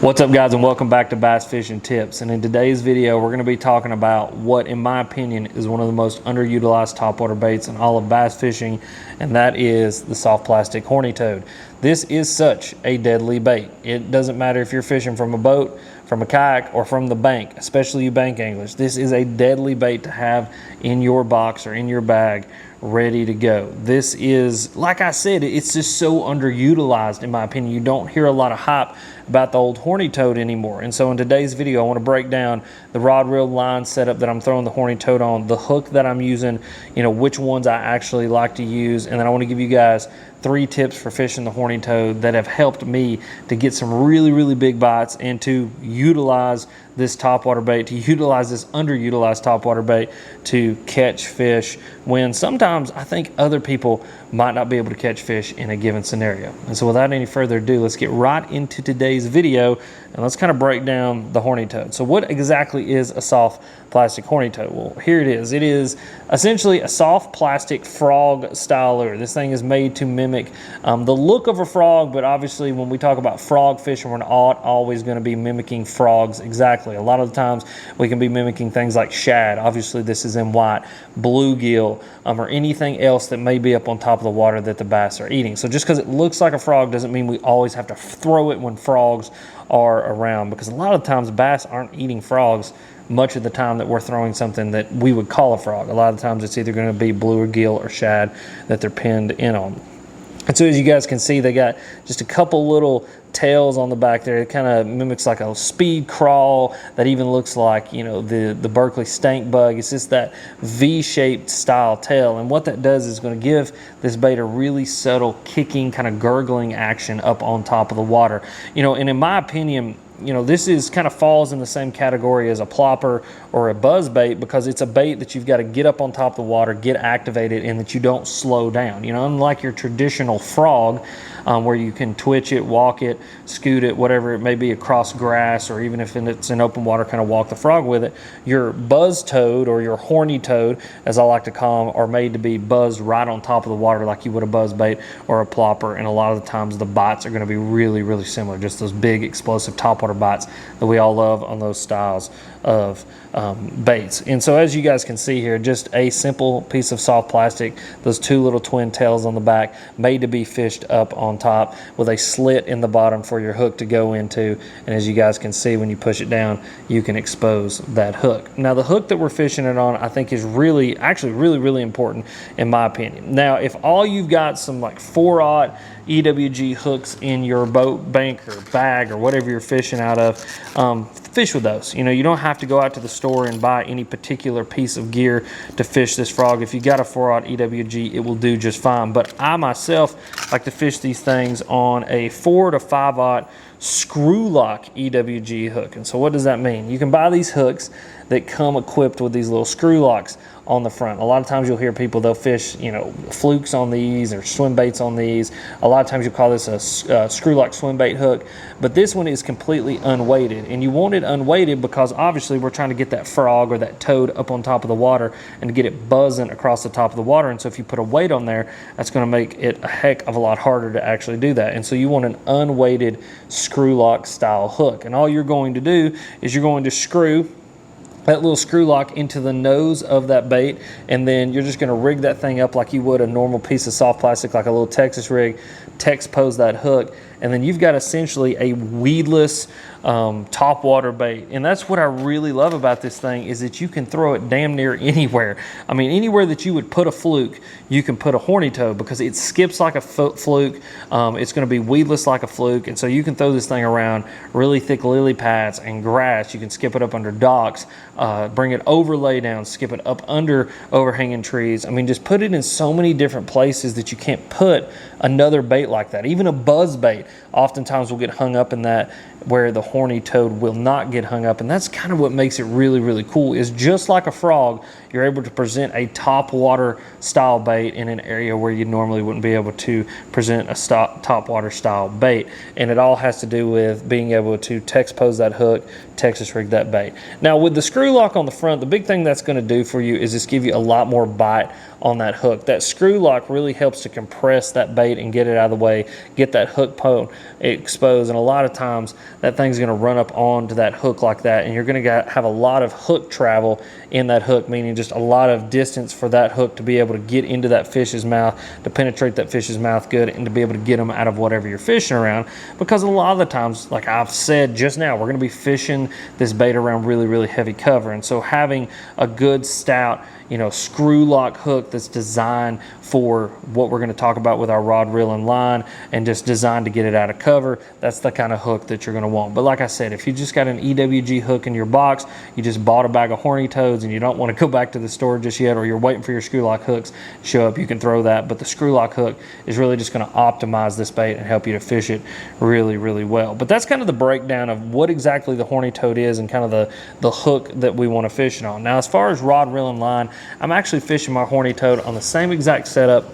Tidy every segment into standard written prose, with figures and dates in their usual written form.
What's up, guys, and welcome back to Bass Fishing Tips. And in today's video we're going to be talking about what, in my opinion, is one of the most underutilized topwater baits in all of bass fishing, and that is the soft plastic horny toad. This is such a deadly bait. It doesn't matter if you're fishing from a boat, from a kayak, or from the bank, especially you bank anglers. This is a deadly bait to have in your box or in your bag ready to go. This is, like I said, it's just so underutilized in my opinion. You don't hear a lot of hype about the old horny toad anymore. And so in today's video I want to break down the rod reel line setup that I'm throwing the horny toad on, the hook that I'm using, which ones I actually like to use, and then I want to give you guys 3 tips for fishing the horny toad that have helped me to get some really big bites and to utilize this topwater bait, to utilize this underutilized topwater bait to catch fish when sometimes I think other people might not be able to catch fish in a given scenario. And so without any further ado, let's get right into today's video and let's kind of break down the horny toad. So what exactly is a soft plastic horny toad? Well, here it is. It is essentially a soft plastic frog style lure. This thing is made to mimic the look of a frog, but obviously when we talk about frog fishing, we're not always going to be mimicking frogs exactly. A lot of the times we can be mimicking things like shad. Obviously this is in white, bluegill, or anything else that may be up on top of the water that the bass are eating. So just because it looks like a frog doesn't mean we always have to throw it when frogs are around, because a lot of times bass aren't eating frogs much of the time that we're throwing something that we would call a frog. A lot of the times it's either going to be bluegill or shad that they're pinned in on. And so as you guys can see, they got just a couple little tails on the back there. It kind of mimics like a speed crawl that even looks like, the Berkeley stink bug. It's just that V-shaped style tail. And what that does is going to give this bait a really subtle kicking, kind of gurgling action up on top of the water. And in my opinion, this is kind of falls in the same category as a plopper or a buzz bait, because it's a bait that you've got to get up on top of the water, get activated, and that you don't slow down. Unlike your traditional frog, where you can twitch it, walk it, scoot it, whatever it may be, across grass, or even if it's in open water, kind of walk the frog with it. Your buzz toad, or your horny toad, as I like to call them, are made to be buzzed right on top of the water like you would a buzz bait or a plopper. And a lot of the times the bites are going to be really similar, just those big explosive topwater bites that we all love on those styles of baits. And so as you guys can see here, just a simple piece of soft plastic, those 2 little twin tails on the back, made to be fished up on top with a slit in the bottom for your hook to go into. And as you guys can see, when you push it down, you can expose that hook. Now the hook that we're fishing it on, I think, is actually really important in my opinion. Now if all you've got some like 4/0 EWG hooks in your boat, bank, or bag, or whatever you're fishing out of, fish with those. You don't have to go out to the store and buy any particular piece of gear to fish this frog. If you got a 4/0 EWG, it will do just fine. But I myself like to fish these things on a 4 to 5/0 screw lock EWG hook. And so what does that mean? You can buy these hooks that come equipped with these little screw locks on the front. A lot of times you'll hear people, they'll fish, flukes on these or swim baits on these. A lot of times you'll call this a screw lock swim bait hook, but this one is completely unweighted. And you want it unweighted because obviously we're trying to get that frog or that toad up on top of the water and to get it buzzing across the top of the water. And so if you put a weight on there, that's going to make it a heck of a lot harder to actually do that. And so you want an unweighted screw lock style hook. And all you're going to do is you're going to screw that little screw lock into the nose of that bait, and then you're just going to rig that thing up like you would a normal piece of soft plastic, like a little Texas rig, pose that hook, and then you've got essentially a weedless topwater bait. And that's what I really love about this thing, is that you can throw it damn near anywhere. I mean, anywhere that you would put a fluke, you can put a horny toad, because it skips like a fluke. It's going to be weedless like a fluke, and so you can throw this thing around really thick lily pads and grass. You can skip it up under docks, bring it over lay down, skip it up under overhanging trees. I mean, just put it in so many different places that you can't put another bait like that. Even a buzz bait oftentimes will get hung up in that, where the horny toad will not get hung up. And that's kind of what makes it really cool, is just like a frog, you're able to present a top water style bait in an area where you normally wouldn't be able to present a top water style bait. And it all has to do with being able to pose that hook, Texas rig that bait. Now with the screw lock on the front, the big thing that's going to do for you is just give you a lot more bite on that hook. That screw lock really helps to compress that bait and get it out of the way, get that hook exposed. And a lot of times that thing's is going to run up onto that hook like that, and you're going to have a lot of hook travel in that hook, meaning just a lot of distance for that hook to be able to get into that fish's mouth, to penetrate that fish's mouth good, and to be able to get them out of whatever you're fishing around. Because a lot of the times, like I've said just now, we're going to be fishing this bait around really, really heavy cover, and so having a good stout, you know, screw lock hook that's designed for what we're going to talk about with our rod, reel, and line, and just designed to get it out of cover, that's the kind of hook that you're going to want. But like I said, if you just got an EWG hook in your box, you just bought a bag of Horny Toads and you don't want to go back to the store just yet, or you're waiting for your screw lock hooks to show up, you can throw that. But the screw lock hook is really just going to optimize this bait and help you to fish it really, really well. But that's kind of the breakdown of what exactly the Horny Toad is and kind of the hook that we want to fish it on. Now, as far as rod, reel, and line, I'm actually fishing my Horny Toad on the same exact setup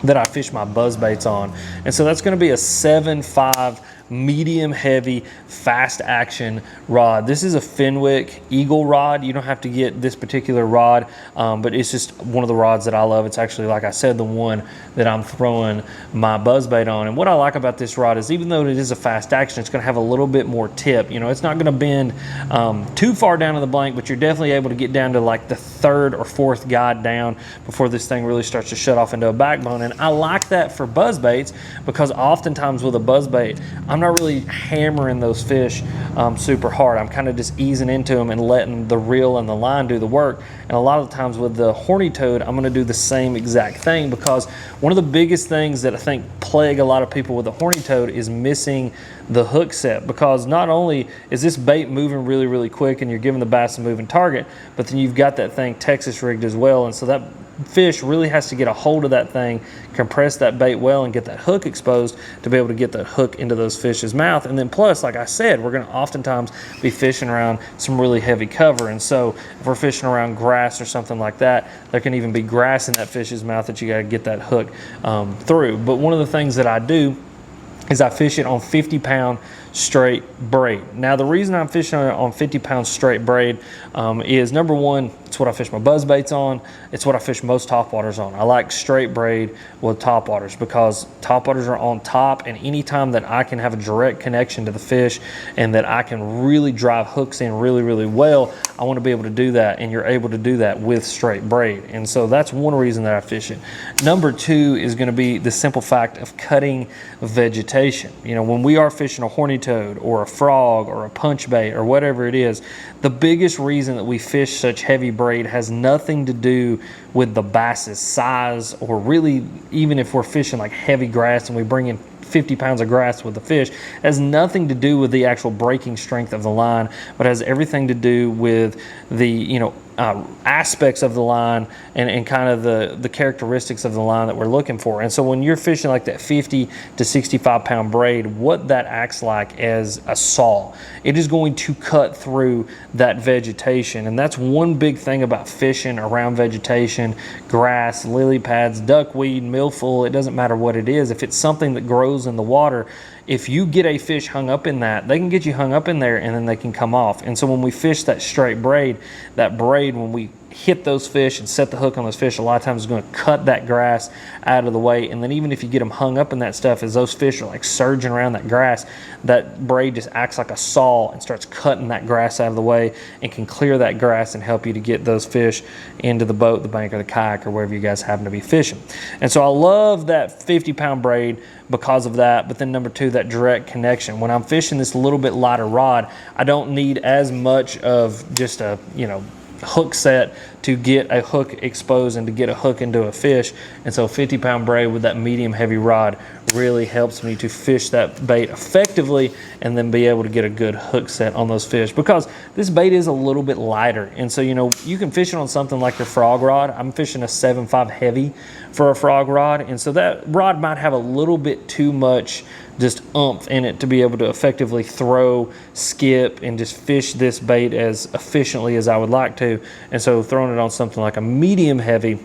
that I fish my buzz baits on. And so that's going to be a 7.5 medium heavy fast action rod. This is a Fenwick Eagle rod. You don't have to get this particular rod, but it's just one of the rods that I love. It's actually, like I said, the one that I'm throwing my buzz bait on. And what I like about this rod is, even though it is a fast action, it's going to have a little bit more tip. You know, it's not going to bend too far down to the blank, but you're definitely able to get down to like the third or fourth guide down before this thing really starts to shut off into a backbone. And I like that for buzz baits, because oftentimes with a buzz bait, I'm not really hammering those fish super hard. I'm kind of just easing into them and letting the reel and the line do the work. And a lot of the times with the Horny Toad, I'm going to do the same exact thing, because one of the biggest things that I think plague a lot of people with the Horny Toad is missing the hook set. Because not only is this bait moving really, really quick and you're giving the bass a moving target, but then you've got that thing Texas rigged as well. And so that fish really has to get a hold of that thing, compress that bait well, and get that hook exposed to be able to get that hook into those fish's mouth. And then plus, like I said, we're going to oftentimes be fishing around some really heavy cover. And so if we're fishing around grass or something like that, there can even be grass in that fish's mouth that you got to get that hook through. But one of the things that I do is I fish it on 50-pound straight braid. Now, the reason I'm fishing on 50-pound straight braid is, number one, it's what I fish my buzz baits on. It's what I fish most topwaters on. I like straight braid with topwaters, because topwaters are on top, and anytime that I can have a direct connection to the fish and that I can really drive hooks in really, really well, I want to be able to do that, and you're able to do that with straight braid. And so that's one reason that I fish it. Number two is going to be the simple fact of cutting vegetation. You know, when we are fishing a Horny Toad or a frog or a punch bait or whatever it is, the biggest reason that we fish such heavy braid has nothing to do with the bass's size, or really even if we're fishing like heavy grass and we bring in 50 pounds of grass with the fish, it has nothing to do with the actual breaking strength of the line, but has everything to do with the, you know, aspects of the line and kind of the characteristics of the line that we're looking for. And so when you're fishing like that 50 to 65 pound braid, what that acts like as a saw. It is going to cut through that vegetation. And that's one big thing about fishing around vegetation, grass, lily pads, duckweed, milfoil, it doesn't matter what it is. If it's something that grows in the water, if you get a fish hung up in that, they can get you hung up in there and then they can come off. And so when we fish that straight braid, that braid, when we hit those fish and set the hook on those fish, a lot of times it's going to cut that grass out of the way. And then even if you get them hung up in that stuff, as those fish are like surging around that grass, that braid just acts like a saw and starts cutting that grass out of the way and can clear that grass and help you to get those fish into the boat, the bank, or the kayak, or wherever you guys happen to be fishing. And so I love that 50-pound braid because of that. But then number two, that direct connection. When I'm fishing this little bit lighter rod, I don't need as much of just a, you know, hook set to get a hook exposed and to get a hook into a fish. And so 50-pound braid with that medium heavy rod really helps me to fish that bait effectively and then be able to get a good hook set on those fish, because this bait is a little bit lighter. And so, you know, you can fish it on something like your frog rod. I'm fishing a 7.5 heavy for a frog rod, and so that rod might have a little bit too much just oomph in it to be able to effectively throw, skip, and just fish this bait as efficiently as I would like to. And so throwing it on something like a medium heavy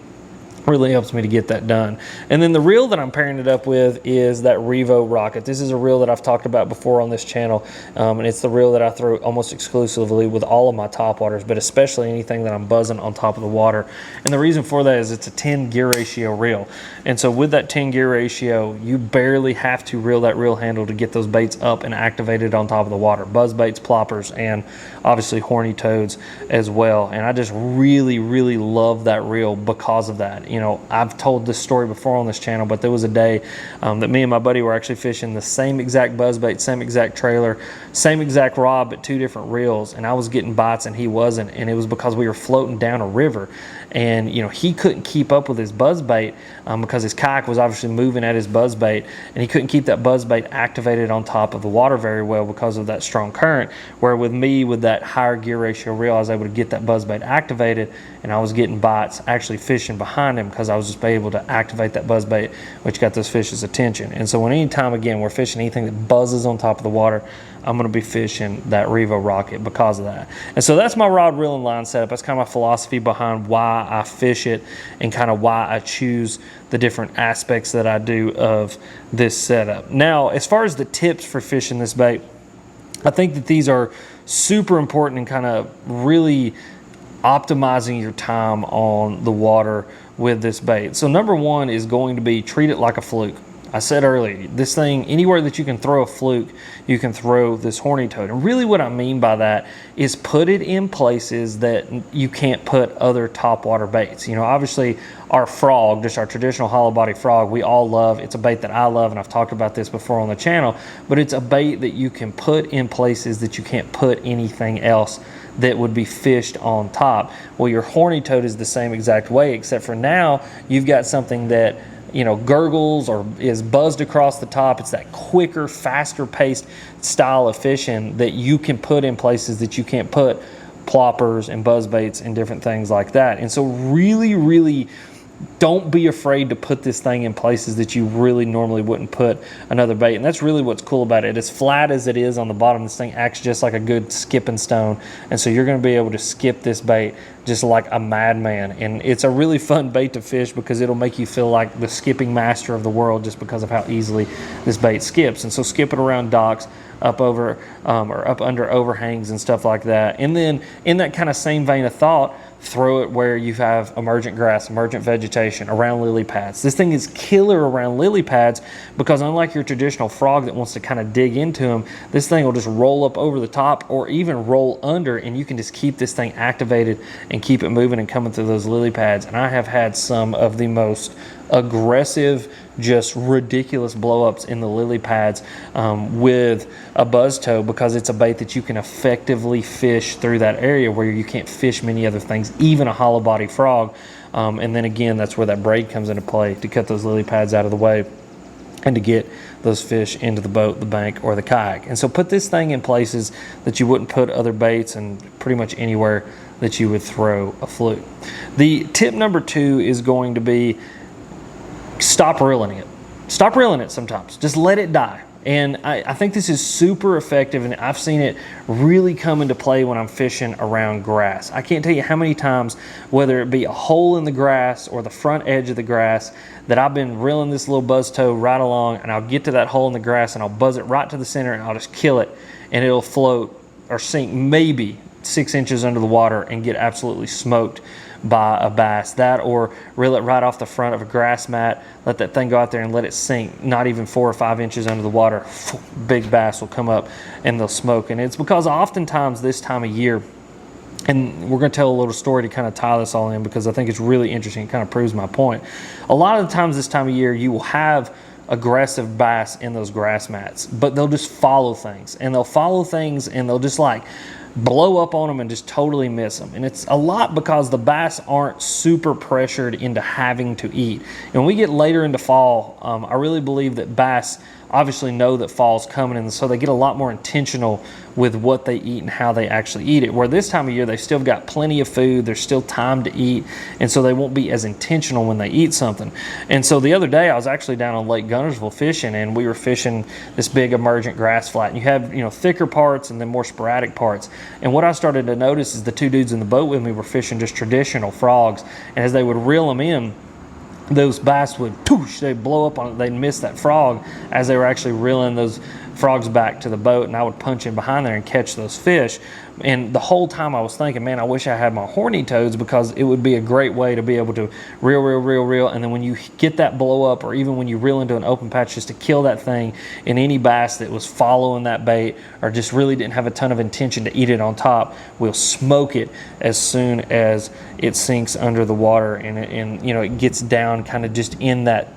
really helps me to get that done. And then the reel that I'm pairing it up with is that Revo Rocket. This is a reel that I've talked about before on this channel, and it's the reel that I throw almost exclusively with all of my top waters, but especially anything that I'm buzzing on top of the water. And the reason for that is it's a 10 gear ratio reel. And so with that 10 gear ratio, you barely have to reel that reel handle to get those baits up and activated on top of the water. Buzz baits, ploppers, and obviously horny toads as well. And I just really, really love that reel because of that. You know, I've told this story before on this channel, but there was a day that me and my buddy were actually fishing the same exact buzzbait, same exact trailer, same exact rod, but 2 different reels, and I was getting bites and he wasn't, and it was because we were floating down a river, and you know, he couldn't keep up with his buzzbait because his kayak was obviously moving at his buzzbait, and he couldn't keep that buzzbait activated on top of the water very well because of that strong current, where with me, with that higher gear ratio reel, I was able to get that buzzbait activated, and I was getting bites actually fishing behind him because I was just able to activate that buzzbait, which got those fish's attention. And so when anytime, again, we're fishing anything that buzzes on top of the water, I'm going to be fishing that Revo Rocket because of that. And so that's my rod, reel, and line setup. That's kind of my philosophy behind why I fish it and kind of why I choose the different aspects that I do of this setup. Now, as far as the tips for fishing this bait, I think that these are super important in kind of really optimizing your time on the water with this bait. So number one is going to be treat it like a fluke. I said earlier, this thing, anywhere that you can throw a fluke, you can throw this horny toad. And really what I mean by that is put it in places that you can't put other topwater baits. You know, obviously our frog, just our traditional hollow body frog, we all love. It's a bait that I love, and I've talked about this before on the channel, but it's a bait that you can put in places that you can't put anything else that would be fished on top. Well, your horny toad is the same exact way, except for now you've got something that, you know, gurgles or is buzzed across the top. It's that quicker, faster paced style of fishing that you can put in places that you can't put ploppers and buzz baits and different things like that. And so really, really don't be afraid to put this thing in places that you really normally wouldn't put another bait. And that's really what's cool about it. As flat as it is on the bottom, this thing acts just like a good skipping stone. And so you're going to be able to skip this bait just like a madman. And it's a really fun bait to fish because it'll make you feel like the skipping master of the world just because of how easily this bait skips. And so skip it around docks, up over or up under overhangs and stuff like that. And then in that kind of same vein of thought, throw it where you have emergent grass, emergent vegetation, around lily pads. This thing is killer around lily pads because unlike your traditional frog that wants to kind of dig into them, this thing will just roll up over the top or even roll under, and you can just keep this thing activated and keep it moving and coming through those lily pads. And I have had some of the most aggressive, just ridiculous blow-ups in the lily pads with a buzz toad because it's a bait that you can effectively fish through that area where you can't fish many other things, even a hollow body frog. And then again, that's where that braid comes into play to cut those lily pads out of the way and to get those fish into the boat, the bank, or the kayak. And so put this thing in places that you wouldn't put other baits and pretty much anywhere that you would throw a fluke. The tip number 2 is going to be stop reeling it. Stop reeling it sometimes. Just let it die. And I think this is super effective, and I've seen it really come into play when I'm fishing around grass. I can't tell you how many times, whether it be a hole in the grass or the front edge of the grass, that I've been reeling this little buzz toad right along, and I'll get to that hole in the grass and I'll buzz it right to the center and I'll just kill it, and it'll float or sink maybe 6 inches under the water and get absolutely smoked by a bass. That, or reel it right off the front of a grass mat, let that thing go out there and let it sink not even 4 or 5 inches under the water. Big bass will come up and they'll smoke. And it's because oftentimes this time of year, and we're going to tell a little story to kind of tie this all in because I think it's really interesting. It kind of proves my point. A lot of the times this time of year you will have aggressive bass in those grass mats, but they'll just follow things, and they'll just like blow up on them and just totally miss them. And it's a lot because the bass aren't super pressured into having to eat. And when we get later into fall, I really believe that bass obviously know that fall's coming, and so they get a lot more intentional with what they eat and how they actually eat it. Where this time of year, they've still got plenty of food, there's still time to eat, and so they won't be as intentional when they eat something. And so the other day, I was actually down on Lake Gunnersville fishing, and we were fishing this big emergent grass flat. And you have, you know, thicker parts and then more sporadic parts. And what I started to notice is the 2 dudes in the boat with me were fishing just traditional frogs, and as they would reel them in, those bass would, they'd blow up on it. They'd miss that frog as they were actually reeling those frogs back to the boat, and I would punch in behind there and catch those fish. And the whole time I was thinking, man, I wish I had my Horny Toads, because it would be a great way to be able to reel, and then when you get that blow up, or even when you reel into an open patch, just to kill that thing, and any bass that was following that bait or just really didn't have a ton of intention to eat it on top, we'll smoke it as soon as it sinks under the water, and you know, it gets down kind of just in that,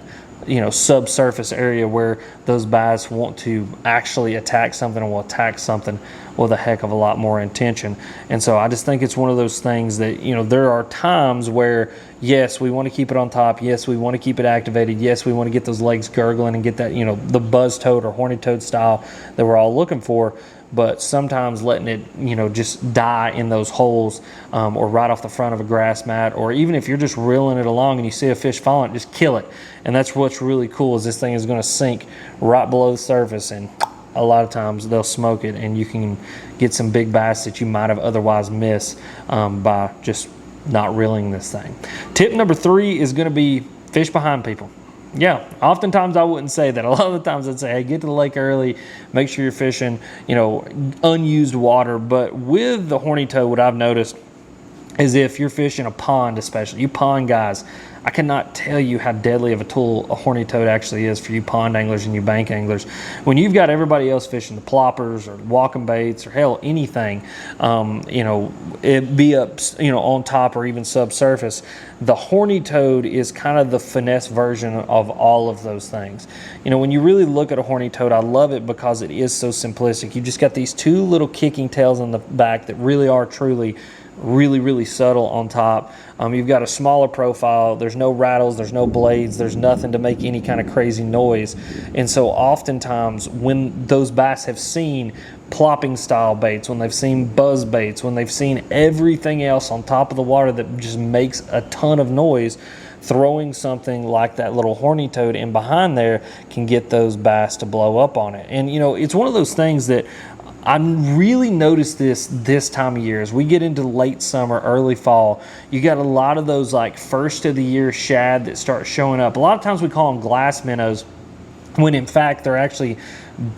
you know, subsurface area where those bass want to actually attack something, and will attack something with a heck of a lot more intention. And so I just think it's one of those things that, you know, there are times where, yes, we want to keep it on top, yes, we want to keep it activated, yes, we want to get those legs gurgling and get that, you know, the buzz toad or horny toad style that we're all looking for. But sometimes letting it, you know, just die in those holes, or right off the front of a grass mat, or even if you're just reeling it along and you see a fish falling, just kill it. And that's what's really cool, is this thing is going to sink right below the surface, and a lot of times they'll smoke it, and you can get some big bass that you might have otherwise missed by just not reeling this thing. Tip number 3 is going to be fish behind people. Yeah, oftentimes I wouldn't say that. A lot of the times I'd say, hey, get to the lake early, make sure you're fishing, you know, unused water. But with the horny toad, what I've noticed is if you're fishing a pond, especially you pond guys, I cannot tell you how deadly of a tool a horny toad actually is for you pond anglers and you bank anglers. When you've got everybody else fishing the ploppers or walking baits or hell, anything, you know, it be up, you know, on top or even subsurface, the horny toad is kind of the finesse version of all of those things. You know, when you really look at a horny toad, I love it because it is so simplistic. You just got these 2 little kicking tails on the back that really are truly really subtle on top. You've got a smaller profile, there's no rattles, there's no blades, there's nothing to make any kind of crazy noise. And so oftentimes when those bass have seen plopping style baits, when they've seen buzz baits, when they've seen everything else on top of the water that just makes a ton of noise, throwing something like that little horny toad in behind there can get those bass to blow up on it. And you know, it's one of those things that I really noticed this time of year. As we get into late summer, early fall, you got a lot of those like first of the year shad that start showing up. A lot of times we call them glass minnows, when in fact they're actually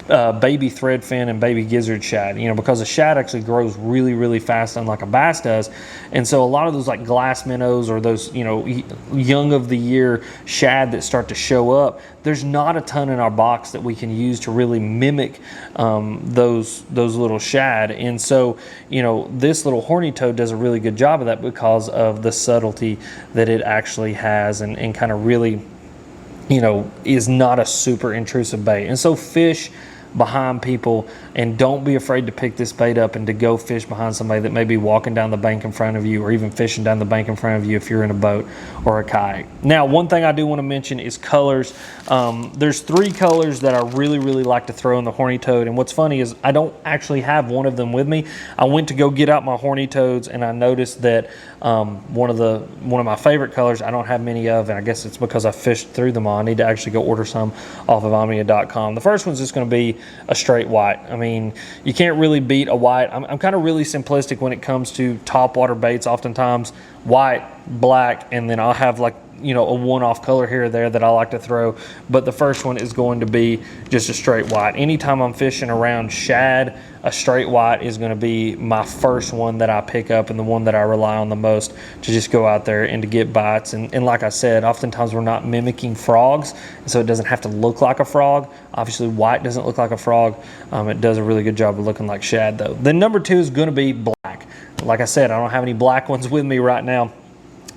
baby threadfin and baby gizzard shad, you know, because a shad actually grows really fast, unlike a bass does. And so a lot of those like glass minnows or those, you know, young of the year shad that start to show up, there's not a ton in our box that we can use to really mimic those little shad. And so, you know, this little horny toad does a really good job of that because of the subtlety that it actually has, and kind of really, you know, is not a super intrusive bait. And so fish behind people, and don't be afraid to pick this bait up and to go fish behind somebody that may be walking down the bank in front of you, or even fishing down the bank in front of you if you're in a boat or a kayak. Now, one thing I do want to mention is colors. There's 3 colors that I really like to throw in the horny toad, and what's funny is I don't actually have one of them with me. I went to go get out my horny toads, and I noticed that one of my favorite colors I don't have many of, and I guess it's because I fished through them all. I need to actually go order some off of Omnia.com. The first one's just going to be a straight white. I mean, you can't really beat a white. I'm kind of really simplistic when it comes to topwater baits. Oftentimes white, black, and then I'll have like, you know, a one-off color here or there that I like to throw. But the first one is going to be just a straight white. Anytime I'm fishing around shad, a straight white is going to be my first one that I pick up, and the one that I rely on the most to just go out there and to get bites. And like I said, oftentimes we're not mimicking frogs, so it doesn't have to look like a frog. Obviously white doesn't look like a frog. It does a really good job of looking like shad though. Then number 2 is going to be black. Like I said, I don't have any black ones with me right now.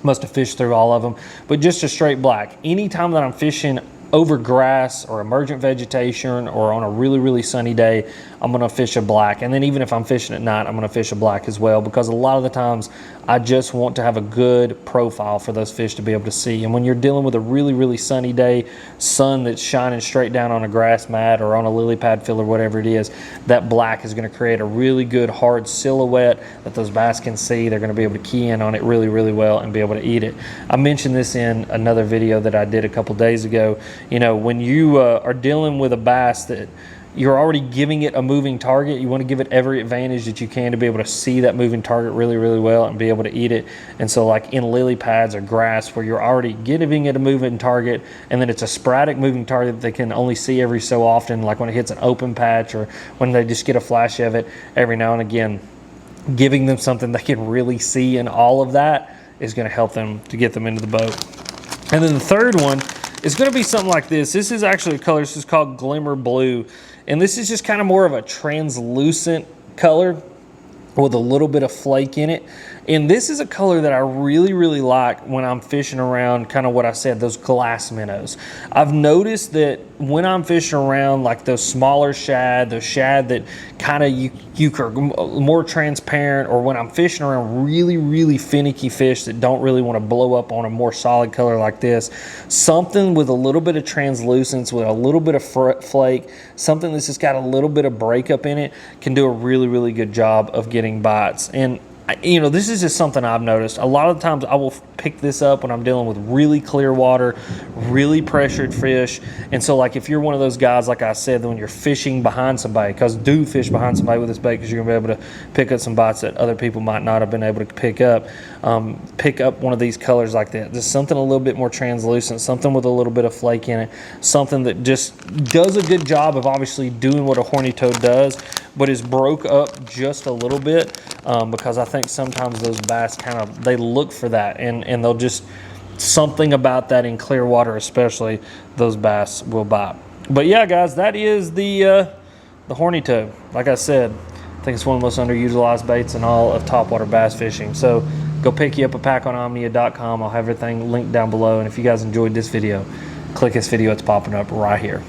Must have fished through all of them, but just a straight black. Anytime that I'm fishing over grass or emergent vegetation or on a really sunny day, I'm going to fish a black. And then even if I'm fishing at night, I'm going to fish a black as well, because a lot of the times I just want to have a good profile for those fish to be able to see. And when you're dealing with a really sunny day, sun that's shining straight down on a grass mat or on a lily pad fill or whatever it is, that black is going to create a really good hard silhouette that those bass can see. They're going to be able to key in on it really well and be able to eat it. I mentioned this in another video that I did a couple days ago. You know, when you are dealing with a bass that you're already giving it a moving target. You want to give it every advantage that you can to be able to see that moving target really, really well and be able to eat it. And so like in lily pads or grass where you're already giving it a moving target, and then it's a sporadic moving target that they can only see every so often, like when it hits an open patch or when they just get a flash of it every now and again, giving them something they can really see, and all of that is going to help them to get them into the boat. And then the third one is going to be something like this. This is actually a color. This is called Glimmer Blue. And this is just kind of more of a translucent color with a little bit of flake in it. And this is a color that I really, really like when I'm fishing around kind of what I said, those glass minnows. I've noticed that when I'm fishing around like those smaller shad, those shad that kind of you are more transparent, or when I'm fishing around really, really finicky fish that don't really want to blow up on a more solid color like this, something with a little bit of translucence, with a little bit of flake, something that's just got a little bit of breakup in it, can do a really, really good job of getting bites. And you know, this is just something I've noticed. A lot of times I will pick this up when I'm dealing with really clear water, really pressured fish. And so like if you're one of those guys, like I said, when you're fishing behind somebody, because do fish behind somebody with this bait, because you're going to be able to pick up some bites that other people might not have been able to pick up one of these colors like that. Just something a little bit more translucent, something with a little bit of flake in it, something that just does a good job of obviously doing what a horny toad does, but is broke up just a little bit, because I think sometimes those bass kind of, they look for that, and they'll just, something about that in clear water especially, those bass will bite. But yeah, guys, that is the horny toad. Like I said, I think it's one of the most underutilized baits in all of topwater bass fishing. So go pick you up a pack on omnia.com. I'll have everything linked down below. And if you guys enjoyed this video, click this video. It's popping up right here.